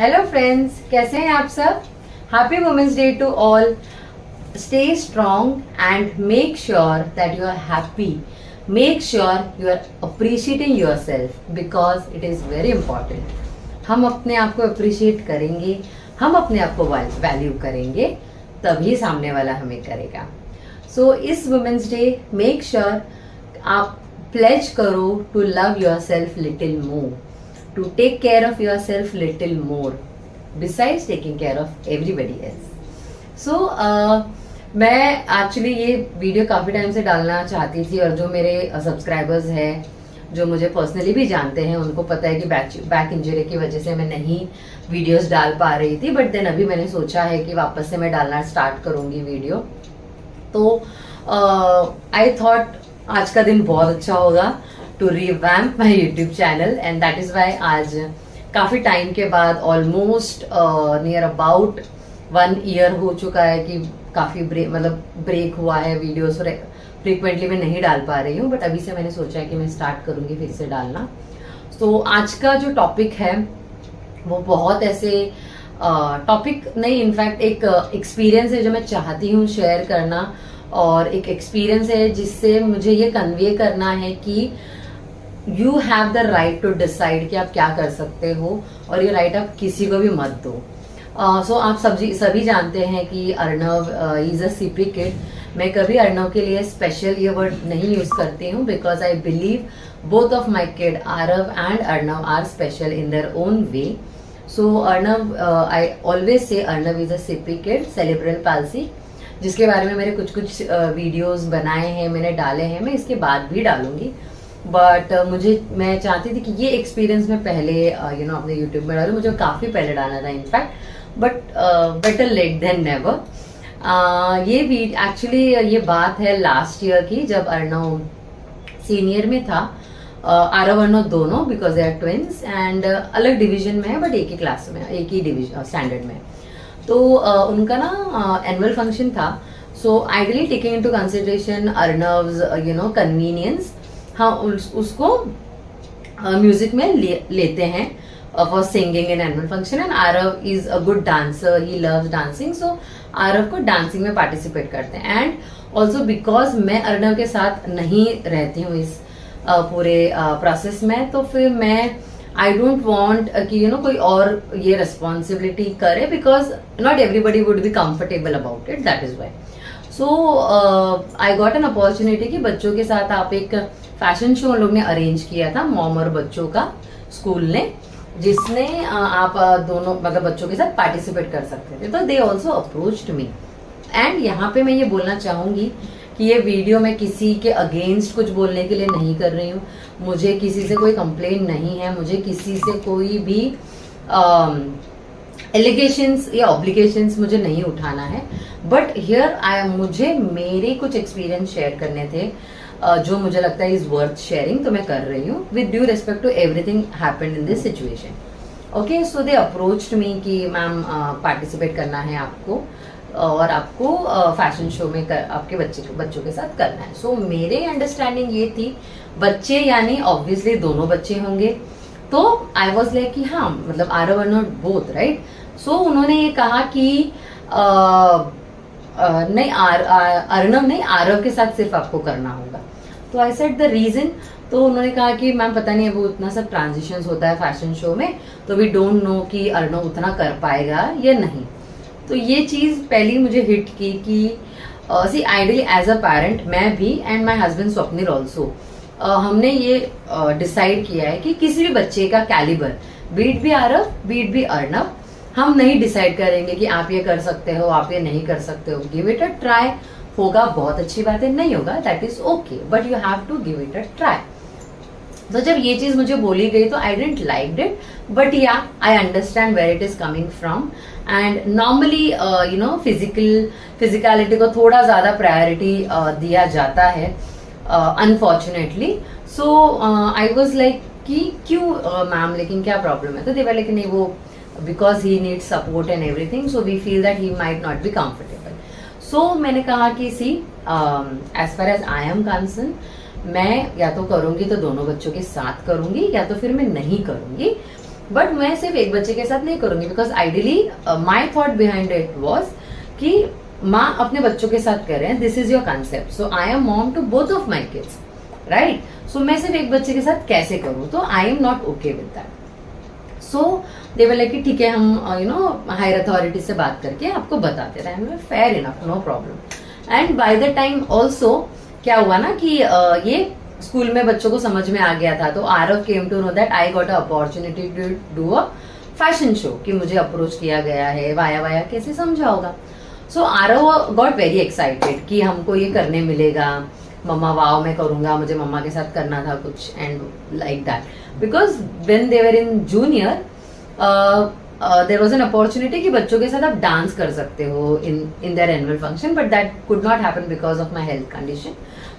Hello friends, कैसे हैं आप सब। Happy women's day to all. Stay strong and make sure that you are happy. Make sure you are appreciating yourself because it is very important. हम अपने आप को appreciate करेंगे, हम अपने आप को वैल्यू करेंगे, तभी सामने वाला हमें करेगा। सो इस वुमेन्स डे मेक श्योर आप प्लेज करो to love yourself little more, to take care of yourself little more besides taking care of everybody else. So मैं एक्चुअली ये वीडियो काफ़ी टाइम से डालना चाहती थी, और जो मेरे सब्सक्राइबर्स हैं जो मुझे पर्सनली भी जानते हैं उनको पता है कि बैक इंजरी की वजह से मैं नहीं वीडियोस डाल पा रही थी, बट देन अभी मैंने सोचा है कि वापस से मैं डालना स्टार्ट करूँगी वीडियो। तो आई थॉट आज का दिन बहुत अच्छा होगा to revamp my YouTube channel, and that is why आज काफ़ी टाइम के बाद ऑलमोस्ट नियर अबाउट 1 ईयर हो चुका है कि काफ़ी ब्रेक हुआ है, वीडियोस फ्रिक्वेंटली मैं नहीं डाल पा रही हूँ, बट अभी से मैंने सोचा है कि मैं स्टार्ट करूँगी फिर से डालना। तो आज का जो टॉपिक है वो बहुत ऐसे टॉपिक नहीं, इनफैक्ट एक एक्सपीरियंस है जो मैं चाहती हूँ शेयर करना, और एक एक्सपीरियंस है जिससे मुझे ये कन्वे करना है कि you have the right to decide कि आप क्या कर सकते हो, और ये राइट आप किसी को भी मत दो। सो आप सभी जानते हैं कि Arnav is a CP kid. मैं कभी अर्नव के लिए स्पेशल ये वर्ड नहीं यूज करती हूँ, because I believe both of my kid Aarav and Arnav are special in their own way. So Arnav, I always say Arnav is a CP kid cerebral palsy, जिसके बारे में मेरे कुछ वीडियोस बनाए हैं, मैंने डाले हैं, मैं इसके बाद भी डालूंगी। बट मैं चाहती थी कि ये एक्सपीरियंस मैं पहले अपने यूट्यूब में डालूं। मुझे काफ़ी पहले डालना था in fact, but better late than never. ये एक्चुअली ये बात है लास्ट ईयर की, जब अर्नव सीनियर में था। आरव अर्नव दोनों, because they are twins and अलग डिवीजन में है, बट एक ही क्लास में, एक ही डिवीजन स्टैंडर्ड में। तो उनका ना एनुअल फंक्शन था। So ideally taking into consideration Arnav's convenience, हाँ उसको म्यूजिक में लेते हैं for singing in annual function. And Aarav is a good dancer, he loves dancing, so Aarav को डांसिंग में पार्टिसिपेट करते हैं। एंड ऑल्सो बिकॉज मैं अर्नव के साथ नहीं रहती हूँ इस पूरे प्रोसेस में, तो फिर मैं आई डोंट वॉन्ट कि कोई और ये रिस्पॉन्सिबिलिटी करे, because not everybody would be comfortable about it, that is why. So I got an opportunity कि बच्चों के साथ आप एक फैशन शो लोग ने अरेंज किया था, मॉम और बच्चों का, स्कूल ने, जिसने आप दोनों बच्चों के साथ पार्टिसिपेट कर सकते थे। तो they also approached me. And यहाँ पे मैं ये बोलना चाहूंगी कि ये वीडियो मैं किसी के अगेंस्ट कुछ बोलने के लिए नहीं कर रही हूँ। मुझे किसी से कोई कंप्लेंट नहीं है, मुझे किसी से कोई भी एलिगेशंस या ऑब्लिगेशंस मुझे नहीं उठाना है। बट हियर मुझे मेरे कुछ एक्सपीरियंस शेयर करने थे जो मुझे लगता है इज वर्थ शेयरिंग, तो मैं कर रही हूँ with due respect to everything happened in this situation. Okay, so they approached me कि मैम पार्टिसिपेट करना है आपको, और आपको फैशन शो में आपके बच्चों के साथ करना है। सो मेरे अंडरस्टैंडिंग ये थी, बच्चे यानी ऑब्वियसली दोनों बच्चे होंगे। तो आई वॉज लाइक कि हाँ, आरव अर्नव बोथ, राइट। सो उन्होंने ये कहा कि नहीं, अर्नव नहीं, आरव के साथ सिर्फ आपको करना होगा। तो आई सेड द रीजन। तो उन्होंने कहा कि मैम पता नहीं, वो इतना सब ट्रांजिशंस होता है फैशन शो में, तो वी डोंट नो कि अर्नव उतना कर पाएगा या नहीं। तो ये चीज पहली मुझे हिट की कि सी आइडली एज अ पेरेंट मैं भी and my husband Swapnil also, हमने ये डिसाइड किया है कि किसी भी बच्चे का कैलिबर, बीट भी आरव बीट भी अर्नव, हम नहीं डिसाइड करेंगे कि आप ये कर सकते हो, आप ये नहीं कर सकते हो। गिव इट अ ट्राई, होगा बहुत अच्छी बात है, नहीं होगा that is okay, but you have to give it a try. तो जब ये चीज मुझे बोली गई तो I didn't like it, but yeah I understand where it is coming from. And normally physicality को थोड़ा ज्यादा प्रायोरिटी दिया जाता है unfortunately. So I was like कि क्यों मैम, लेकिन क्या प्रॉब्लम है। तो दे वर लाइक नहीं, वो because he needs support and everything, so we feel that he might not be comfortable. So मैंने कहा कि see as far as I am concern, मैं या तो करूंगी तो दोनों बच्चों के साथ करूंगी, या तो फिर मैं नहीं करूंगी। बट मैं सिर्फ एक बच्चे के साथ नहीं करूंगी, because ideally my thought behind it was कि माँ अपने बच्चों के साथ कर रहे हैं, this is your concept, so I am mom to both of my kids, right? So मैं सिर्फ एक बच्चे के साथ कैसे करूं, तो I am not okay with that. So they were like ठीक है, हम यू नो हायर अथॉरिटी से बात करके आपको बताते रहे, fair enough, no problem. And by the time also क्या हुआ ना कि ये स्कूल में बच्चों को समझ में आ गया था, तो Aarav came to know that I got a opportunity to do a fashion show, कि मुझे अप्रोच किया गया है, वाया वाया कैसे समझा होगा। सो आरव गॉट वेरी एक्साइटेड कि हमको ये करने मिलेगा, मम्मा वाओ मैं करूंगा, मुझे मम्मा के साथ करना था कुछ, and like that. Because when they were in junior there was an opportunity कि बच्चों के साथ आप डांस कर सकते हो in their annual function, but that could not happen because of my health condition.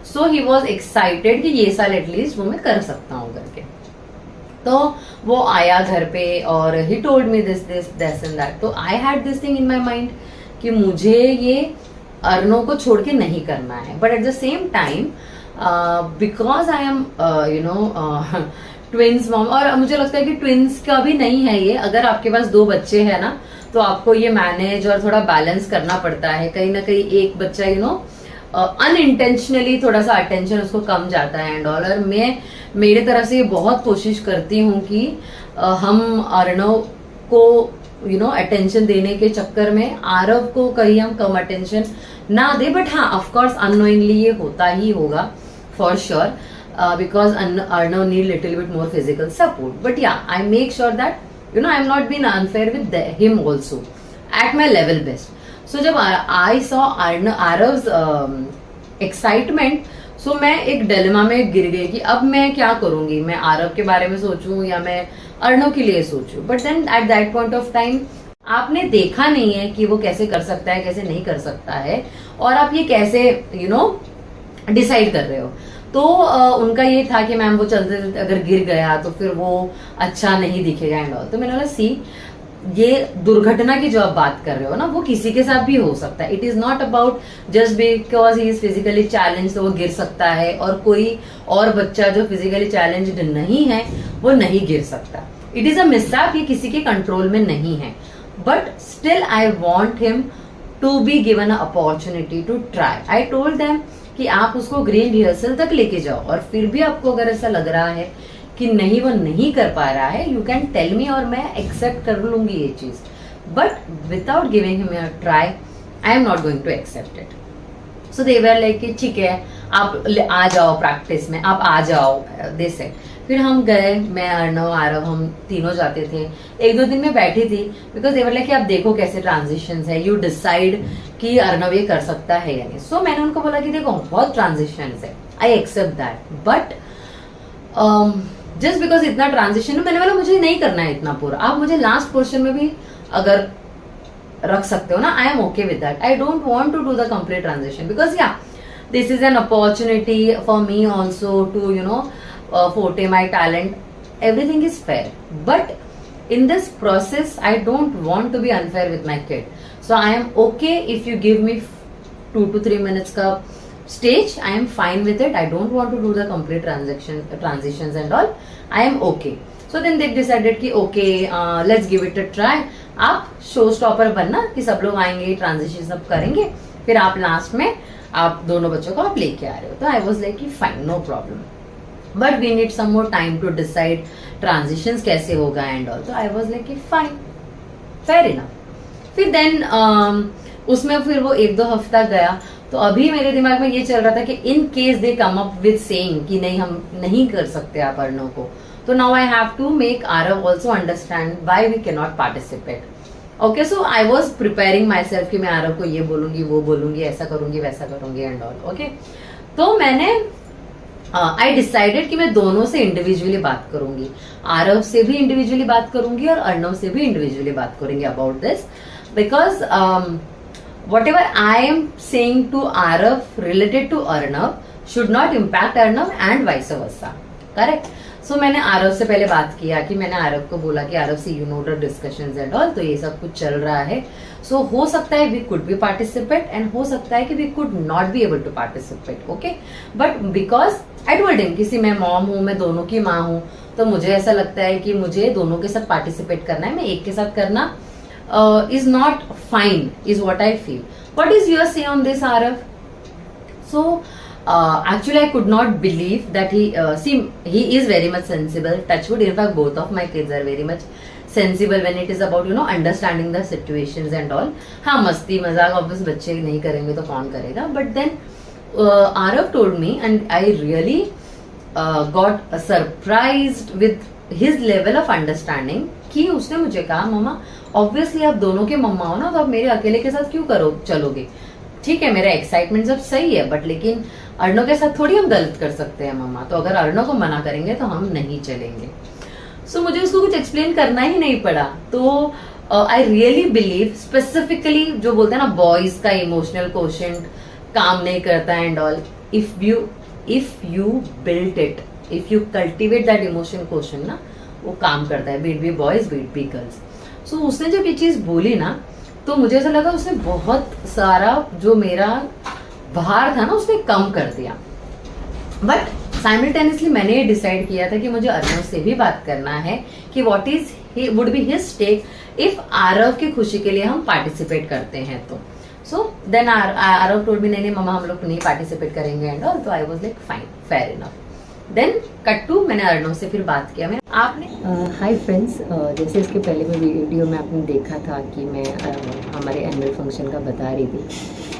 So he was excited कि ये साल एटलीस्ट वो मैं कर सकता हूँ करके। तो वो आया घर पे और he told me this and that. तो I had this thing in my mind कि मुझे ये अर्नो को छोड़ के नहीं करना है, but at the same time because I am you know twins mom, और मुझे लगता है कि ट्विंस का भी नहीं है ये, अगर आपके पास 2 बच्चे हैं ना तो आपको ये मैनेज और थोड़ा बैलेंस करना पड़ता है। कहीं ना कहीं एक बच्चा यू नो अनइंटेंशनली थोड़ा सा अटेंशन उसको कम जाता है एंड ऑल। और मैं मेरे तरफ से ये बहुत कोशिश करती हूँ कि हम अर्णव को यू नो अटेंशन देने के चक्कर में आरव को कहीं हम कम अटेंशन ना दे, बट हाँ ऑफकोर्स अननोइंगली ये होता ही होगा for sure, because Arnav need little bit more physical support. But yeah I make sure that you know I am not been unfair with him also at my level best. So जब I saw Aarav's excitement, so मैं एक dilemma में गिर गई कि अब मैं क्या करूंगी, मैं आरव के बारे में सोचूं या मैं अर्णव के लिए सोचूं। But then at that point of time आपने देखा नहीं है कि वो कैसे कर सकता है, कैसे नहीं कर सकता है, और आप ये कैसे यू नो डिसाइड कर रहे हो। तो उनका ये था कि मैम वो चलते चलते अगर गिर गया तो फिर वो अच्छा नहीं दिखेगा एंड ऑल। तो मैंने बोला सी, ये दुर्घटना की जो आप बात कर रहे हो ना वो किसी के साथ भी हो सकता है। It is not about just because he is physically challenge तो वो गिर सकता है, और कोई और बच्चा जो फिजिकली चैलेंज्ड नहीं है वो नहीं गिर सकता। इट इज अ मिसहैप, ये किसी के कंट्रोल में नहीं है, but still I want him to be given a opportunity to try. I told them कि आप उसको ग्रीन रिहर्सल तक लेके जाओ, और फिर भी आपको अगर ऐसा लग रहा है कि नहीं वो नहीं कर पा रहा है, यू कैन टेल मी और मैं एक्सेप्ट कर लूंगी ये चीज, but without giving him a try I am not going to accept it. So they were like कि ठीक है आप आ जाओ प्रैक्टिस में, आप आ जाओ दे से। फिर हम गए, मैं अर्णव आरव हम तीनों जाते थे। 1-2 दिन में बैठी थी बिकॉज दे वर लाइक कि आप देखो कैसे ट्रांजिशंस है, यू डिसाइड कि अर्णव ये कर सकता है या नहीं। सो मैंने उनको बोला कि देखो बहुत ट्रांजिशंस है, I accept that, but just because इतना ट्रांजिशन है, मैंने बोला मुझे नहीं करना है इतना पूरा, आप मुझे लास्ट पोर्शन में भी अगर रख सकते हो ना, I am okay with that. I don't want to do the complete transition because yeah this is an opportunity for me also to you know forte my talent. Everything is fair, but in this process I don't want to be unfair with my kid. So I am okay if you give me 2 to 3 minutes ka stage, I am fine with it. I don't want to do the complete transitions and all. I am okay. So then they decided कि okay, let's give it a try. आप show stopper बनना कि सब लोग आएंगे, transition सब करेंगे, फिर आप लास्ट में आप दोनों बच्चों को आप लेके आ रहे हो। तो I was like fine, no problem, but we need some more time to decide transitions कैसे होगा एंड ऑल। तो I was like fine, fair enough. फिर देन उसमें फिर वो 1-2 हफ्ता गया, तो अभी मेरे दिमाग में ये चल रहा था कि in case they come up with saying कि नहीं हम नहीं कर सकते आप अर्णव को, तो now I have to make Aarav also understand why we can not participate. Okay, so I was preparing myself कि मैं आरव को ये बोलूंगी, वो बोलूंगी, ऐसा करूंगी, वैसा करूंगी एंड ऑल। ओके, तो मैंने आई डिसाइडेड कि मैं दोनों से इंडिविजुअली बात करूंगी, आरव से भी इंडिविजुअली बात करूंगी और अर्णव से भी इंडिविजुअली बात करूंगी about this, because whatever I am saying to Arav related to Arnav should not impact Arnav and vice versa, correct? So मैंने आरव से पहले बात किया कि मैंने आरव को बोला कि आरव से you know the discussions and all, तो ये सब कुछ चल रहा है, सो हो सकता है we could be participate and हो सकता है कि we could not be able to participate, okay, but because I told him कि मैं मॉम हूँ, मैं दोनों की माँ हूँ, तो मुझे ऐसा लगता है कि मुझे दोनों के साथ पार्टिसिपेट करना है, मैं एक के साथ करना is not fine, is what I feel. What is your say on this Aarav? So actually I could not believe that he is very much sensible, touchwood. In fact both of my kids are very much sensible when it is about understanding the situations and all. हाँ, मस्ती मजाक obvious बच्चे नहीं करेंगे तो कौन करेगा, but then Arav told me and I really got surprised with his level of understanding कि उसने मुझे कहा मम्मा ऑब्वियसली आप दोनों के मम्मा हो ना, तो आप मेरे अकेले के साथ क्यों चलोगे? ठीक है, मेरा एक्साइटमेंट सब सही है, बट लेकिन अर्णव के साथ थोड़ी हम गलत कर सकते हैं मम्मा, तो अगर अर्णव को मना करेंगे तो हम नहीं चलेंगे. सो मुझे उसको कुछ एक्सप्लेन करना ही नहीं पड़ा. तो आई रियली बिलीव स्पेसिफिकली जो बोलते हैं ना बॉयज का इमोशनल क्वोशंट काम नहीं करता and all, if you build it, if you cultivate that emotion quotient ना, वो काम करता है, be it be boys be it be girls. So उसने जब ये चीज बोली ना, तो मुझे ऐसा लगा उसने बहुत सारा जो मेरा भार था ना उसने कम कर दिया. बट साइमल्टेनियसली मैंने ये डिसाइड किया था कि मुझे अर्णव से भी बात करना है कि what is would be his take if Aarav की खुशी के लिए हम पार्टिसिपेट करते हैं तो. So then Aarav told me नहीं मम्मा हम लोग नहीं पार्टिसिपेट करेंगे एंड ऑल. तो I was like fine, fair enough. Then cut to मैंने अर्णव से फिर बात किया. मैं आपने हाय फ्रेंड्स, जैसे इसके पहले में वीडियो में आपने देखा था कि मैं हमारे एनुअल फंक्शन का बता रही थी,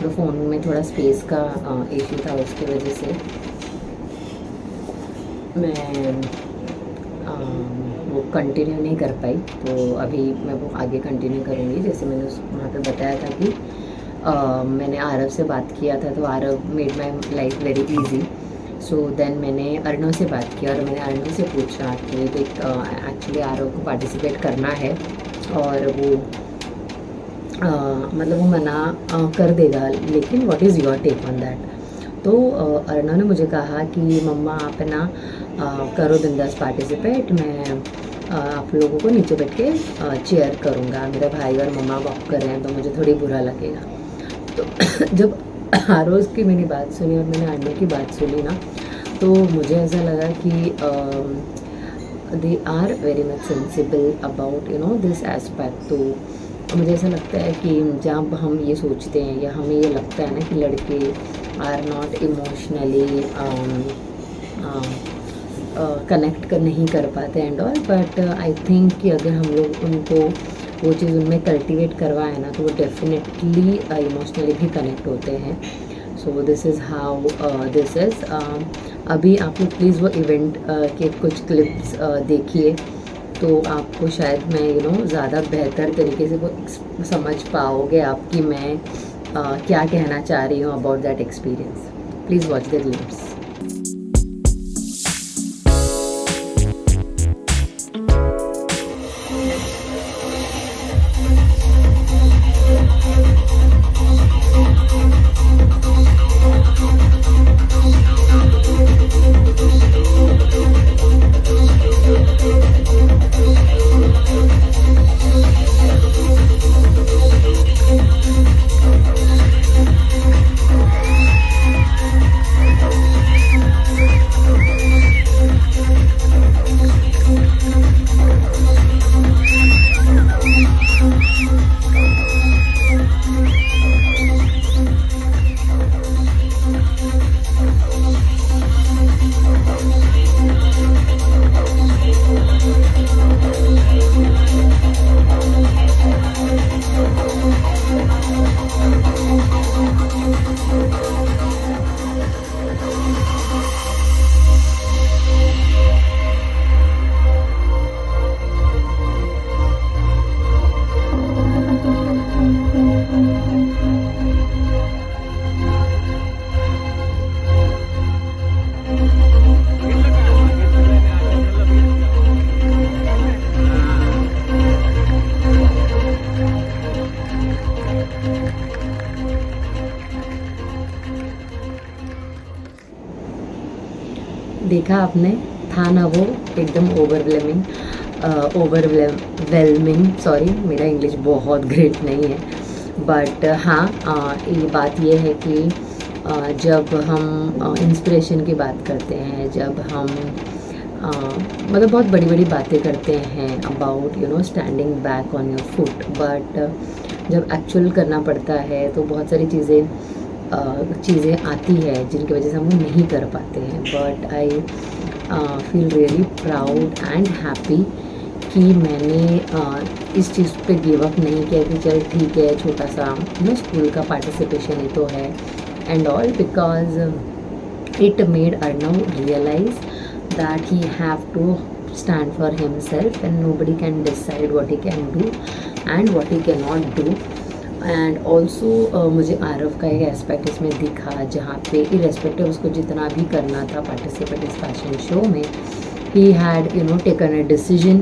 तो फ़ोन में थोड़ा स्पेस का इशू था, उसकी वजह से मैं वो कंटिन्यू नहीं कर पाई. तो अभी मैं वो आगे कंटिन्यू करूँगी. जैसे मैंने वहाँ पे बताया था कि मैंने आरव से बात किया था, तो Aarav made my life very easy. So then मैंने अर्णव से बात की और मैंने अर्णव से पूछा कि एक्चुअली आरव को पार्टिसिपेट करना है और वो मतलब वो मना कर देगा, लेकिन what is your take on that? तो अर्णव ने मुझे कहा कि मम्मा आप है ना करो बिंदास पार्टिसिपेट, मैं आप लोगों को नीचे बैठ के चेयर करूँगा, मेरा भाई और मम्मा वॉक कर रहे हैं तो मुझे थोड़ी बुरा लगेगा. तो जब आरोज़ की मैंने बात सुनी और मैंने अर्णव की बात सुनी ना, तो मुझे ऐसा लगा कि they are very much sensible about this aspect. तो मुझे ऐसा लगता है कि जब हम ये सोचते हैं या हमें ये लगता है ना कि लड़के आर नॉट इमोशनली कनेक्ट नहीं कर पाते and all, but I think कि अगर हम लोग उनको वो चीज़ उनमें कल्टिवेट करवाए ना, तो वो डेफिनेटली इमोशनली भी कनेक्ट होते हैं. So this is how this is. अभी आप लोग प्लीज़ वो इवेंट के कुछ क्लिप्स देखिए, तो आपको शायद मैं ज़्यादा बेहतर तरीके से वो समझ पाओगे आप कि मैं क्या कहना चाह रही हूँ about that experience. Please watch the clips. देखा आपने, था ना वो एकदम ओवरवेलमिंग. सॉरी, मेरा इंग्लिश बहुत ग्रेट नहीं है, बट हाँ ये बात ये है कि जब हम इंस्पिरेशन की बात करते हैं, जब हम मतलब बहुत बड़ी बड़ी बातें करते हैं about standing back on your foot, but जब एक्चुअल करना पड़ता है तो बहुत सारी चीज़ें आती है जिनकी वजह से हम वो नहीं कर पाते हैं. But I feel really proud and happy कि मैंने इस चीज़ पे गिव अप नहीं किया कि चल ठीक है छोटा सा स्कूल का पार्टिसिपेशन ही तो है and all, because it made Arnav realize that he have to stand for himself and nobody can decide what he can do and what he cannot do. And also मुझे आरव का एक aspect इसमें दिखा जहाँ पे irrespective उसको जितना भी करना था पार्टिसिपेट इस फैशन शो में, he had taken a decision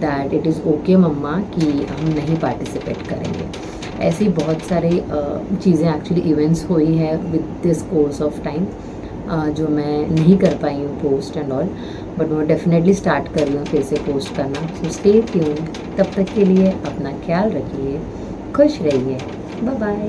that it is okay mamma कि हम नहीं पार्टिसिपेट करेंगे. ऐसी बहुत सारे चीज़ें एक्चुअली इवेंट्स हुई है with this course of time जो मैं नहीं कर पाई हूँ पोस्ट एंड ऑल, बट मैं डेफिनेटली स्टार्ट कर रही हूँ फिर से पोस्ट करना. So stay tuned. तब तक के लिए अपना ख्याल रखिए, खुश रहिए. Bye bye.